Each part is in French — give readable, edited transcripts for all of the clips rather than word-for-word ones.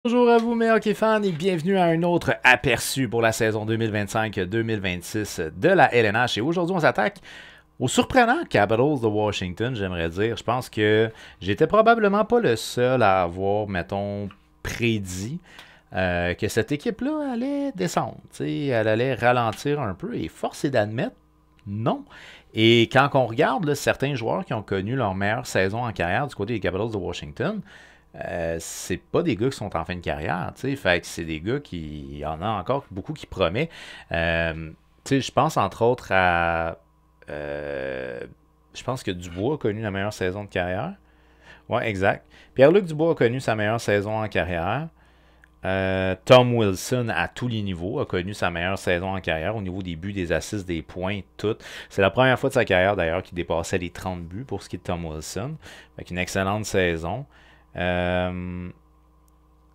Bonjour à vous mes hockey fans et bienvenue à un autre aperçu pour la saison 2025-2026 de la LNH. Et aujourd'hui, on s'attaque au surprenant Capitals de Washington, j'aimerais dire. Je pense que j'étais probablement pas le seul à avoir, mettons, prédit que cette équipe-là allait descendre. T'sais, elle allait ralentir un peu et force est d'admettre, non. Et quand on regarde là, certains joueurs qui ont connu leur meilleure saison en carrière du côté des Capitals de Washington, c'est pas des gars qui sont en fin de carrière, tu sais. Fait que c'est des gars qui. Il y en a encore beaucoup qui promettent. Tu sais, je pense entre autres à. euh, je pense que Dubois a connu la meilleure saison de carrière. Ouais, exact. Pierre-Luc Dubois a connu sa meilleure saison en carrière. Tom Wilson, à tous les niveaux, a connu sa meilleure saison en carrière au niveau des buts, des assists, des points, tout. C'est la première fois de sa carrière d'ailleurs qu'il dépassait les 30 buts pour ce qui est de Tom Wilson. Fait une excellente saison. Euh,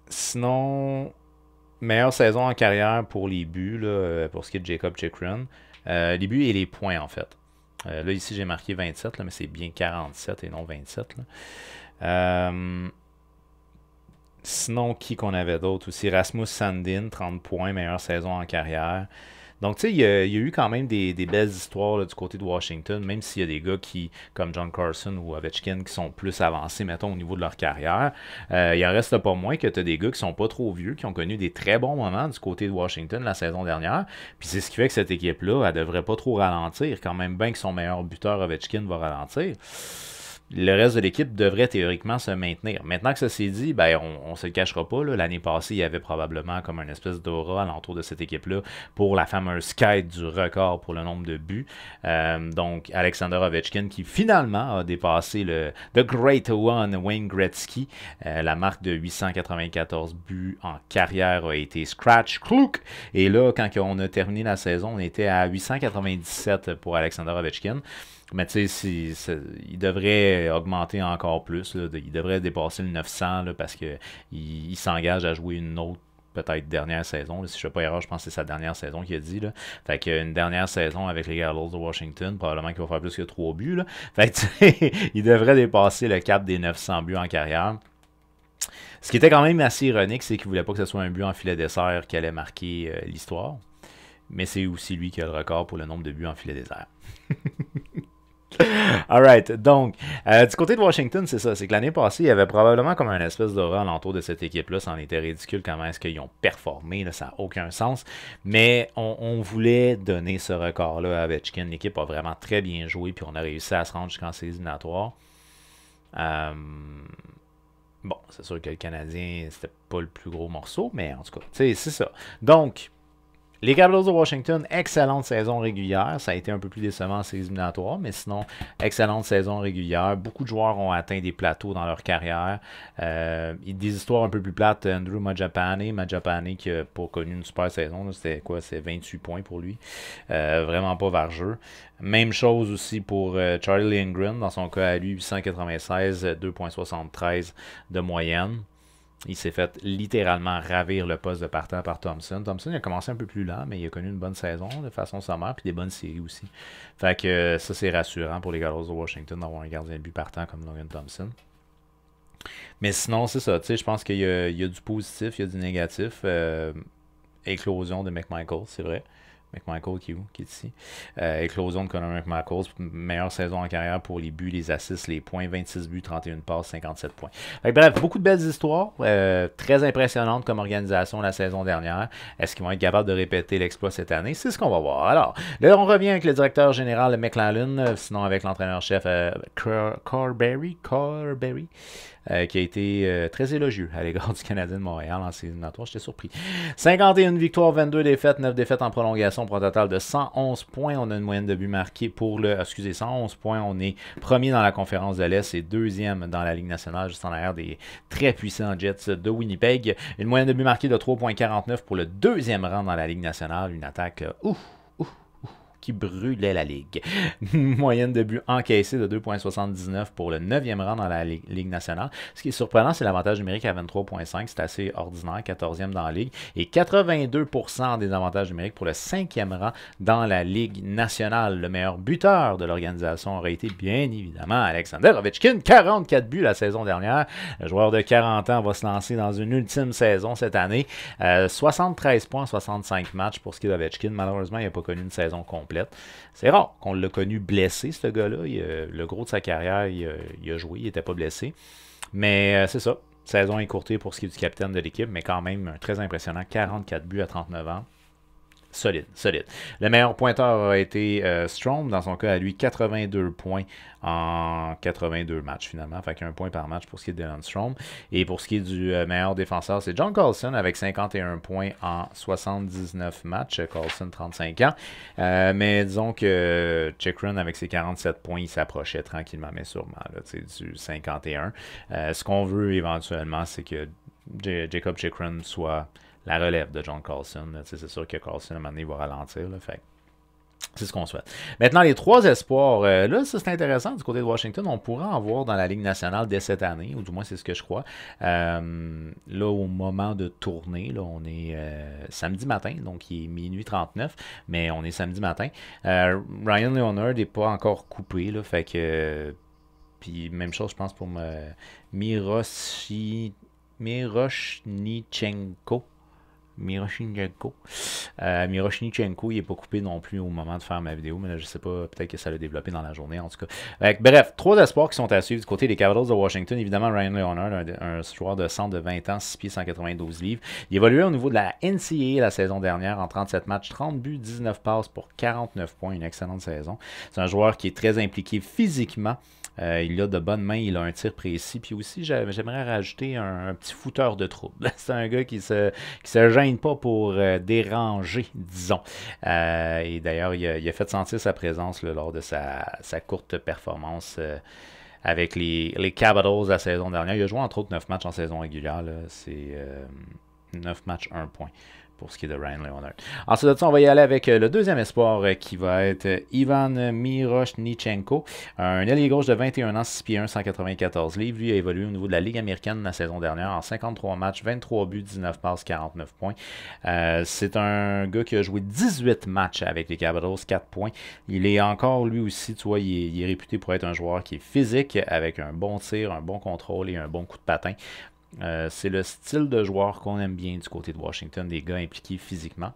Sinon, meilleure saison en carrière pour les buts, là, pour ce qui est de Jacob Chikrin. Les buts et les points, en fait. Là, ici, j'ai marqué 27, là, mais c'est bien 47 et non 27. Là. Euh, Sinon, qui qu'on avait d'autre aussi? Rasmus Sandin, 30 points, meilleure saison en carrière. Donc, tu sais, il y a eu quand même des belles histoires là, du côté de Washington, même s'il y a des gars qui, comme John Carson ou Ovechkin, qui sont plus avancés, mettons, au niveau de leur carrière. Il en reste pas moins que tu as des gars qui sont pas trop vieux, qui ont connu des très bons moments du côté de Washington la saison dernière. Puis c'est ce qui fait que cette équipe-là, elle devrait pas trop ralentir. Quand même bien que son meilleur buteur, Ovechkin, va ralentir, le reste de l'équipe devrait théoriquement se maintenir. Maintenant que ça s'est dit, ben on se le cachera pas. L'année passée, il y avait probablement comme une espèce d'aura alentour de cette équipe-là pour la fameuse quête du record pour le nombre de buts. Donc, Alexander Ovechkin qui finalement a dépassé le The Great One, Wayne Gretzky. La marque de 894 buts en carrière a été scratch, clouk. Et là, quand on a terminé la saison, on était à 897 pour Alexander Ovechkin. Mais tu sais, il devrait augmenter encore plus. Là. Il devrait dépasser le 900 là, parce qu'il il s'engage à jouer une autre peut-être dernière saison. Là. Si je ne fais pas erreur, je pense que c'est sa dernière saison qu'il a dit. Là. Fait qu'une dernière saison avec les Capitals de Washington, probablement qu'il va faire plus que 3 buts. Là. Fait que il devrait dépasser le cap des 900 buts en carrière. Ce qui était quand même assez ironique, c'est qu'il ne voulait pas que ce soit un but en filet dessert qui allait marquer l'histoire. Mais c'est aussi lui qui a le record pour le nombre de buts en filet désert. Alright, donc, du côté de Washington, c'est ça. C'est que l'année passée, il y avait probablement comme un espèce d'aura alentour de cette équipe-là. Ça en était ridicule comment est-ce qu'ils ont performé. Là, ça n'a aucun sens. Mais on voulait donner ce record-là à Ovechkin. L'équipe a vraiment très bien joué. Puis on a réussi à se rendre jusqu'en séries éliminatoires. Euh, bon, c'est sûr que le Canadien, c'était pas le plus gros morceau. Mais en tout cas, c'est ça. Donc, les Capitals de Washington, excellente saison régulière. Ça a été un peu plus décevant en séries éliminatoires, mais sinon, excellente saison régulière. Beaucoup de joueurs ont atteint des plateaux dans leur carrière. Des histoires un peu plus plates. Andrew Mangiapane qui n'a pas connu une super saison. C'était quoi? C'est 28 points pour lui. Vraiment pas vargeux. Même chose aussi pour Charlie Lindgren. Dans son cas à lui, 896, 2,73 de moyenne. Il s'est fait littéralement ravir le poste de partant par Thompson. Thompson il a commencé un peu plus lent, mais il a connu une bonne saison de façon sommaire, puis des bonnes séries aussi. Fait que ça, c'est rassurant pour les Capitals de Washington d'avoir un gardien de but partant comme Logan Thompson. Mais sinon, c'est ça. Je pense qu'il y a du positif, il y a du négatif. Éclosion de McMichael, c'est vrai. McMichael qui est où? Qui est ici. Éclosion de Connor McMichael. Meilleure saison en carrière pour les buts, les assists, les points. 26 buts, 31 passes, 57 points. Bref, beaucoup de belles histoires. Très impressionnantes comme organisation la saison dernière. Est-ce qu'ils vont être capables de répéter l'exploit cette année? C'est ce qu'on va voir. Alors, là, on revient avec le directeur général McLellan, sinon avec l'entraîneur-chef Carberry, qui a été très élogieux à l'égard du Canadien de Montréal en séries éliminatoires. J'étais surpris. 51 victoires, 22 défaites, 9 défaites en prolongation pour un total de 111 points. On a une moyenne de buts marqués pour le... Excusez, 111 points. On est premier dans la conférence de l'Est et deuxième dans la Ligue nationale, juste en arrière des très puissants Jets de Winnipeg. Une moyenne de buts marqués de 3,49 pour le deuxième rang dans la Ligue nationale. Une attaque, qui brûlait la Ligue. Moyenne de buts encaissés de 2,79 pour le 9e rang dans la Ligue nationale. Ce qui est surprenant, c'est l'avantage numérique à 23,5. C'est assez ordinaire, 14e dans la Ligue. Et 82% des avantages numériques pour le 5e rang dans la Ligue nationale. Le meilleur buteur de l'organisation aurait été bien évidemment Alexander Ovechkin, 44 buts la saison dernière. Le joueur de 40 ans va se lancer dans une ultime saison cette année. 73 points, 65 matchs pour ce qui est d'Ovechkin. Malheureusement, il n'a pas connu une saison complète. C'est rare qu'on l'a connu blessé, ce gars-là. Le gros de sa carrière, il a joué, il n'était pas blessé. Mais c'est ça. Saison écourtée pour ce qui est du capitaine de l'équipe, mais quand même très impressionnant. 44 buts à 39 ans. Solide, solide. Le meilleur pointeur a été Strome. Dans son cas, à lui, 82 points en 82 matchs, finalement. Fait qu'un point par match pour ce qui est de Dylan Strome. Et pour ce qui est du meilleur défenseur, c'est John Carlson avec 51 points en 79 matchs. Carlson, 35 ans. Mais disons que Chychrun, avec ses 47 points, il s'approchait tranquillement, mais sûrement là, du 51. Ce qu'on veut éventuellement, c'est que Jacob Chychrun soit la relève de John Carlson. C'est sûr que Carlson, à un moment donné, il va ralentir. Là, fait c'est ce qu'on souhaite. Maintenant, les 3 espoirs. Là, ça, c'est intéressant. Du côté de Washington, on pourra en voir dans la Ligue nationale dès cette année, ou du moins, c'est ce que je crois. Là, au moment de tourner, là, on est samedi matin, donc il est minuit 39, mais on est samedi matin. Ryan Leonard n'est pas encore coupé, là, fait que... Puis, même chose, je pense, pour Miroshnichenko. Miroshnichenko, il n'est pas coupé non plus au moment de faire ma vidéo, mais là, je sais pas, peut-être que ça l'a développé dans la journée, en tout cas. Bref, 3 espoirs qui sont à suivre du côté des Capitals de Washington. Évidemment, Ryan Leonard, un joueur de centre de 20 ans, 6 pieds, 192 livres. Il évoluait au niveau de la NCAA la saison dernière en 37 matchs, 30 buts, 19 passes pour 49 points, une excellente saison. C'est un joueur qui est très impliqué physiquement. Il a de bonnes mains, il a un tir précis. Puis aussi, j'aimerais rajouter un petit fouteur de trouble. C'est un gars qui se gêne pas pour déranger, disons. Et d'ailleurs, il a fait sentir sa présence là, lors de sa courte performance avec les Capitals la saison dernière. Il a joué entre autres 9 matchs en saison régulière. C'est 9 matchs, 1 point. Pour ce qui est de Ryan Leonard. Ensuite de ça, on va y aller avec le deuxième espoir qui va être Ivan Miroshnichenko, un ailier gauche de 21 ans, 6 pieds 1, 194 livres. Lui a évolué au niveau de la Ligue américaine la saison dernière en 53 matchs, 23 buts, 19 passes, 49 points. C'est un gars qui a joué 18 matchs avec les Capitals, 4 points. Il est encore, lui aussi, tu vois, il est réputé pour être un joueur qui est physique, avec un bon tir, un bon contrôle et un bon coup de patin. C'est le style de joueur qu'on aime bien du côté de Washington, des gars impliqués physiquement.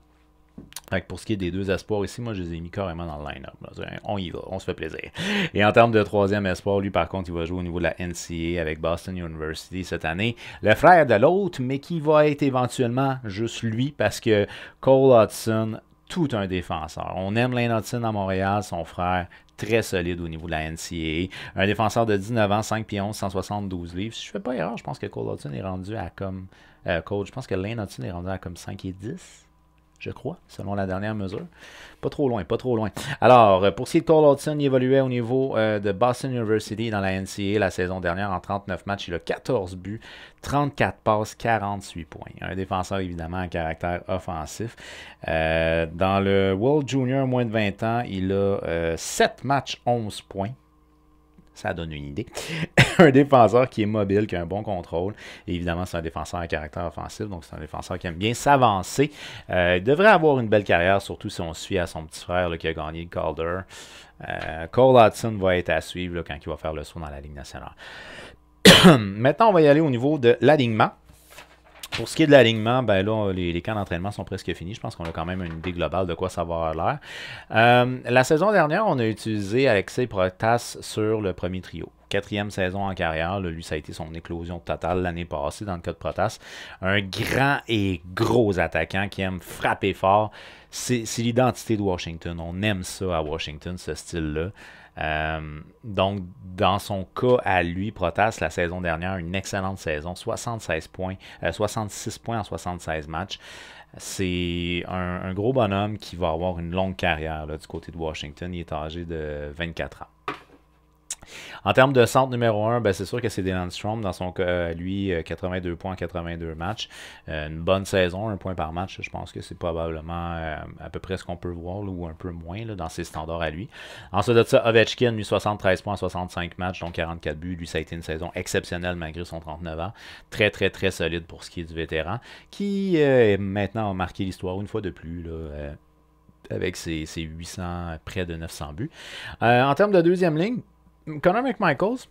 Donc pour ce qui est des 2 espoirs ici, moi je les ai mis carrément dans le line-up. On y va, on se fait plaisir. Et en termes de 3e espoir, lui par contre, il va jouer au niveau de la NCAA avec Boston University cette année. Le frère de l'autre, mais qui va être éventuellement juste lui parce que Cole Hudson, tout un défenseur. On aime Lane Hudson à Montréal, son frère, très solide au niveau de la NCAA. Un défenseur de 19 ans, 5 pieds 11, 172 livres. Si je ne fais pas erreur, je pense que Cole Hudson est rendu à comme... je pense que Lane Hudson est rendu à comme 5 et 10. Je crois, selon la dernière mesure. Pas trop loin, pas trop loin. Alors, pour ce qui est de Cole Hudson, il évoluait au niveau de Boston University dans la NCAA la saison dernière en 39 matchs. Il a 14 buts, 34 passes, 48 points. Un défenseur, évidemment, à caractère offensif. Dans le World Junior, moins de 20 ans, il a 7 matchs, 11 points. Ça donne une idée. Un défenseur qui est mobile, qui a un bon contrôle. Et évidemment, c'est un défenseur à caractère offensif, donc c'est un défenseur qui aime bien s'avancer. Il devrait avoir une belle carrière, surtout si on suit à son petit frère là, qui a gagné le Calder. Cole Hudson va être à suivre là, quand il va faire le saut dans la Ligue nationale. Maintenant, on va y aller au niveau de l'alignement. Pour ce qui est de l'alignement, ben là, les camps d'entraînement sont presque finis. Je pense qu'on a quand même une idée globale de quoi ça va avoir l'air. La saison dernière, on a utilisé Alexei Protas sur le premier trio. 4e saison en carrière. Là, lui, ça a été son éclosion totale l'année passée dans le cas de Protas. Un grand et gros attaquant qui aime frapper fort. C'est l'identité de Washington. On aime ça à Washington, ce style-là. Donc, dans son cas à lui, Protas, la saison dernière, une excellente saison, 66 points en 76 matchs. C'est un gros bonhomme qui va avoir une longue carrière là, du côté de Washington. Il est âgé de 24 ans. En termes de centre numéro un, ben c'est sûr que c'est Dylan Strome. Dans son cas, lui, 82 points en 82 matchs. Une bonne saison, un point par match. Je pense que c'est probablement à peu près ce qu'on peut voir, là, ou un peu moins là, dans ses standards à lui. Ensuite de ça, Ovechkin, lui, 73 points en 65 matchs, donc 44 buts. Lui, ça a été une saison exceptionnelle malgré son 39 ans. Très, très, très solide pour ce qui est du vétéran, qui maintenant a marqué l'histoire une fois de plus, là, avec ses 800, près de 900 buts. En termes de deuxième ligne, Connor McMichaels,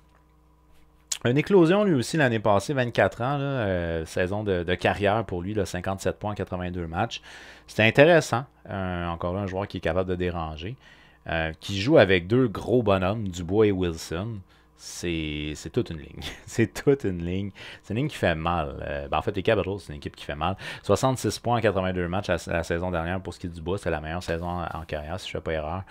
une éclosion lui aussi l'année passée, 24 ans, là, saison de carrière pour lui, là, 57 points en 82 matchs. C'était intéressant. Encore là, un joueur qui est capable de déranger. Qui joue avec deux gros bonhommes, Dubois et Wilson. C'est toute une ligne. C'est toute une ligne. C'est une ligne qui fait mal. En fait, les Capitals, c'est une équipe qui fait mal. 66 points en 82 matchs la saison dernière pour ce qui est du Dubois. C'est la meilleure saison en carrière, si je ne fais pas erreur.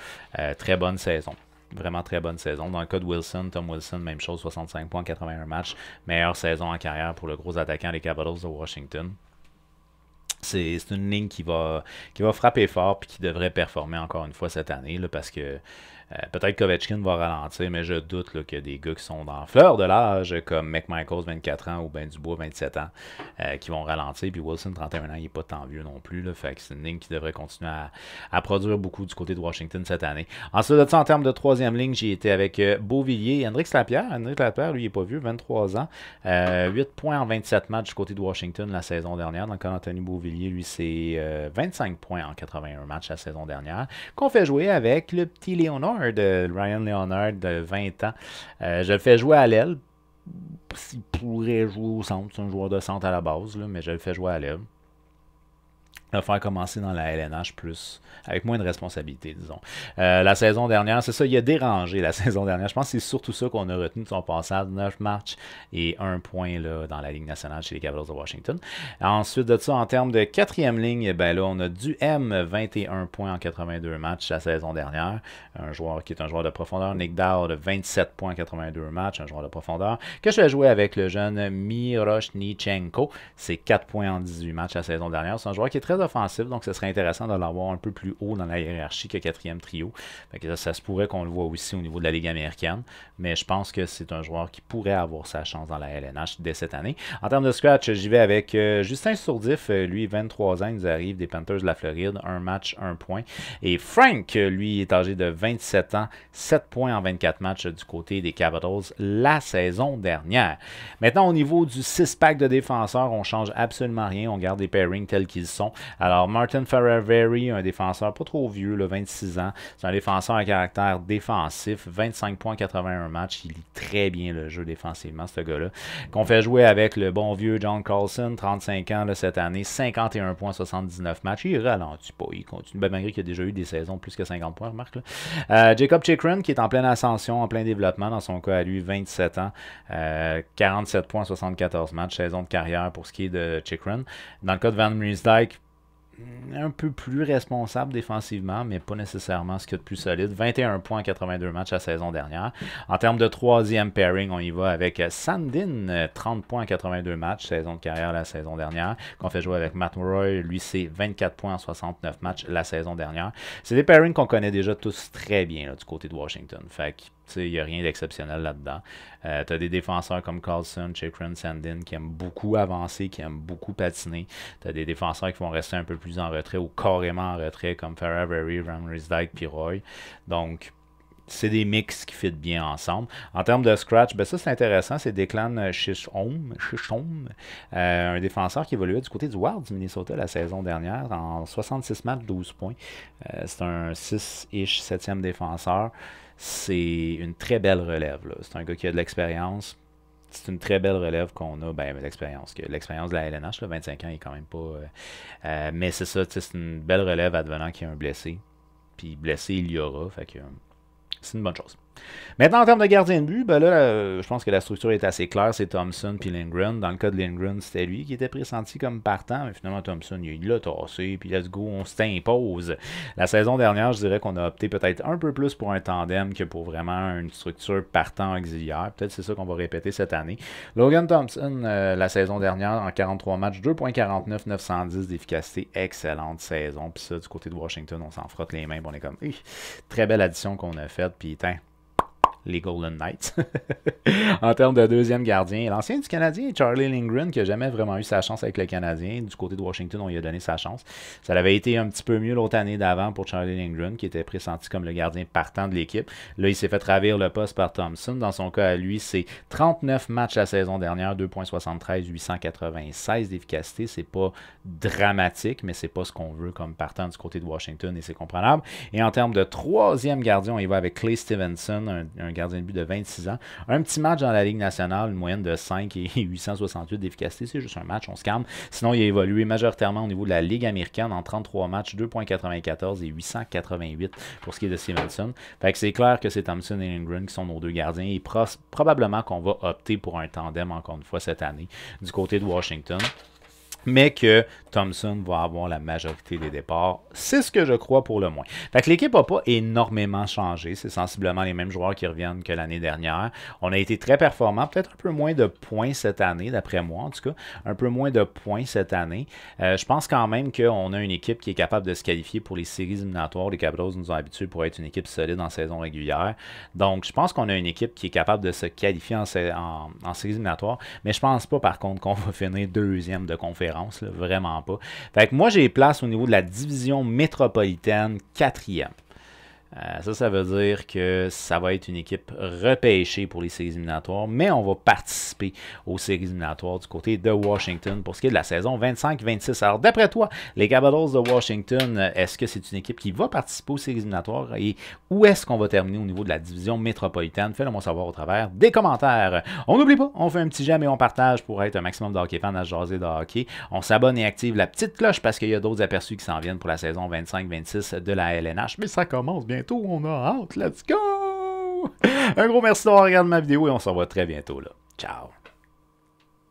Très bonne saison. Vraiment très bonne saison. Dans le cas de Wilson, Tom Wilson, même chose, 65 points en 81 matchs. Meilleure saison en carrière pour le gros attaquant des Capitals de Washington. C'est une ligne qui va frapper fort et qui devrait performer encore une fois cette année là, parce que peut-être qu'Ovechkin va ralentir, mais je doute là, qu'il y a des gars qui sont dans fleur de l'âge, comme McMichaels, 24 ans, ou Ben Dubois, 27 ans, qui vont ralentir. Puis Wilson, 31 ans, il n'est pas tant vieux non plus. Là, fait que c'est une ligne qui devrait continuer à produire beaucoup du côté de Washington cette année. Ensuite de ça, en termes de troisième ligne, j'ai été avec Beauvillier et Hendrix Lapierre. Hendrix Lapierre, lui, il n'est pas vieux, 23 ans. 8 points en 27 matchs du côté de Washington la saison dernière. Donc, Anthony Beauvillier, lui, c'est 25 points en 81 matchs la saison dernière. Qu'on fait jouer avec le petit Léonard, de Ryan Leonard, de 20 ans. Je le fais jouer à l'aile. Il pourrait jouer au centre. C'est un joueur de centre à la base, là, mais je le fais jouer à l'aile. Il va faire commencer dans la LNH plus, avec moins de responsabilités, disons. La saison dernière, c'est ça, il a dérangé la saison dernière. Je pense que c'est surtout ça qu'on a retenu de son passage. 9 matchs et 1 point là, dans la Ligue nationale chez les Capitals de Washington. Ensuite de ça, en termes de quatrième ligne, ben là, on a du M, 21 points en 82 matchs la saison dernière. Un joueur qui est un joueur de profondeur. Nick Dowd, 27 points en 82 matchs, un joueur de profondeur. Que je vais jouer avec le jeune Miroshnichenko. C'est 4 points en 18 matchs la saison dernière. C'est un joueur qui est très offensif, donc ce serait intéressant de l'avoir un peu plus haut dans la hiérarchie que quatrième trio. Fait que ça se pourrait qu'on le voit aussi au niveau de la Ligue américaine, mais je pense que c'est un joueur qui pourrait avoir sa chance dans la LNH dès cette année. En termes de scratch, j'y vais avec Justin Sourdif, lui 23 ans, il nous arrive des Panthers de la Floride, un match, un point. Et Frank, lui, est âgé de 27 ans, 7 points en 24 matchs du côté des Capitals la saison dernière. Maintenant, au niveau du 6-pack de défenseurs, on change absolument rien, on garde les pairings tels qu'ils sont. Alors, Martin Ferraveri, un défenseur pas trop vieux, là, 26 ans. C'est un défenseur à caractère défensif, 25 points, 81 matchs. Il lit très bien le jeu défensivement, ce gars-là. Qu'on fait jouer avec le bon vieux John Carlson, 35 ans là, cette année, 51 points, 79 matchs. Il ralentit pas, il continue. Ben, malgré qu'il a déjà eu des saisons plus que 50 points, remarque. Là. Jacob Chikrin, qui est en pleine ascension, en plein développement, dans son cas à lui, 27 ans, 47 points, 74 matchs, saison de carrière pour ce qui est de Chikrin. Dans le cas de Van Riemsdyk, un peu plus responsable défensivement, mais pas nécessairement ce qu'il y a de plus solide. 21 points en 82 matchs la saison dernière. En termes de troisième pairing, on y va avec Sandin, 30 points en 82 matchs, saison de carrière la saison dernière. Qu'on fait jouer avec Matt Roy, lui c'est 24 points en 69 matchs la saison dernière. C'est des pairings qu'on connaît déjà tous très bien là, du côté de Washington. Fait que il n'y a rien d'exceptionnel là-dedans. Tu as des défenseurs comme Carlson, Chikrin, Sandin qui aiment beaucoup avancer, qui aiment beaucoup patiner. Tu as des défenseurs qui vont rester un peu plus en retrait ou carrément en retrait comme Ferraveri, Van Riemsdyk puis Roy. Donc, c'est des mix qui fit bien ensemble. En termes de scratch, ben ça c'est intéressant, c'est Declan Chisholm, un défenseur qui évoluait du côté du Wild du Minnesota la saison dernière en 66 matchs, 12 points. C'est un 6-ish, 7e défenseur. C'est une très belle relève. C'est un gars qui a de l'expérience. C'est une très belle relève qu'on a. Ben, l'expérience de la LNH, là, 25 ans, il est quand même pas... mais c'est ça, c'est une belle relève advenant qu'il y a un blessé. Puis blessé, il y aura. Fait que c'est une bonne chose. Maintenant, en termes de gardien de but, ben là, je pense que la structure est assez claire. C'est Thompson puis Lindgren. Dans le cas de Lindgren, c'était lui qui était pressenti comme partant. Mais finalement, Thompson, il l'a tassé. Puis let's go, on s'impose. La saison dernière, je dirais qu'on a opté peut-être un peu plus pour un tandem que pour vraiment une structure partant auxiliaire. Peut-être c'est ça qu'on va répéter cette année. Logan Thompson, la saison dernière, en 43 matchs, 2.49, 910 d'efficacité. Excellente saison. Puis ça, du côté de Washington, on s'en frotte les mains. On est comme, très belle addition qu'on a faite. Puis, les Golden Knights. En termes de deuxième gardien, l'ancien du Canadien, Charlie Lindgren, qui n'a jamais vraiment eu sa chance avec le Canadien. Du côté de Washington, on lui a donné sa chance. Ça avait été un petit peu mieux l'autre année d'avant pour Charlie Lindgren, qui était pressenti comme le gardien partant de l'équipe. Là, il s'est fait ravir le poste par Thompson. Dans son cas à lui, c'est 39 matchs la saison dernière, 2,73, 896 d'efficacité. C'est pas dramatique, mais c'est pas ce qu'on veut comme partant du côté de Washington et c'est comprenable. Et en termes de troisième gardien, on y va avec Clay Stevenson, un gardien de but de 26 ans. Un petit match dans la Ligue nationale, une moyenne de 5 et 868 d'efficacité. C'est juste un match, on se calme. Sinon, il a évolué majoritairement au niveau de la Ligue américaine en 33 matchs, 2,94 et 888 pour ce qui est de Stevenson. Fait que c'est clair que c'est Thompson et Lindgren qui sont nos deux gardiens et probablement qu'on va opter pour un tandem encore une fois cette année du côté de Washington. Mais que Thompson va avoir la majorité des départs. C'est ce que je crois pour le moins. Fait que l'équipe n'a pas énormément changé. C'est sensiblement les mêmes joueurs qui reviennent que l'année dernière. On a été très performants. Peut-être un peu moins de points cette année, d'après moi en tout cas. Un peu moins de points cette année. Je pense quand même qu'on a une équipe qui est capable de se qualifier pour les séries éliminatoires. Les Capitals nous ont habitués pour être une équipe solide en saison régulière. Donc, je pense qu'on a une équipe qui est capable de se qualifier en séries éliminatoires. Mais je pense pas, par contre, qu'on va finir deuxième de conférence. Là, vraiment pas. Fait que moi, j'ai place au niveau de la division métropolitaine 4e. Ça veut dire que ça va être une équipe repêchée pour les séries éliminatoires, mais on va participer aux séries éliminatoires du côté de Washington pour ce qui est de la saison 25-26. Alors, d'après toi, les Capitals de Washington, est-ce que c'est une équipe qui va participer aux séries éliminatoires et où est-ce qu'on va terminer au niveau de la division métropolitaine? Fais-le moi savoir au travers des commentaires. On n'oublie pas, on fait un petit j'aime et on partage pour être un maximum de hockey fans à jaser de hockey. On s'abonne et active la petite cloche parce qu'il y a d'autres aperçus qui s'en viennent pour la saison 25-26 de la LNH. Mais ça commence bien. On a hâte, let's go! Un gros merci d'avoir regardé ma vidéo et on se revoit très bientôt là. Ciao!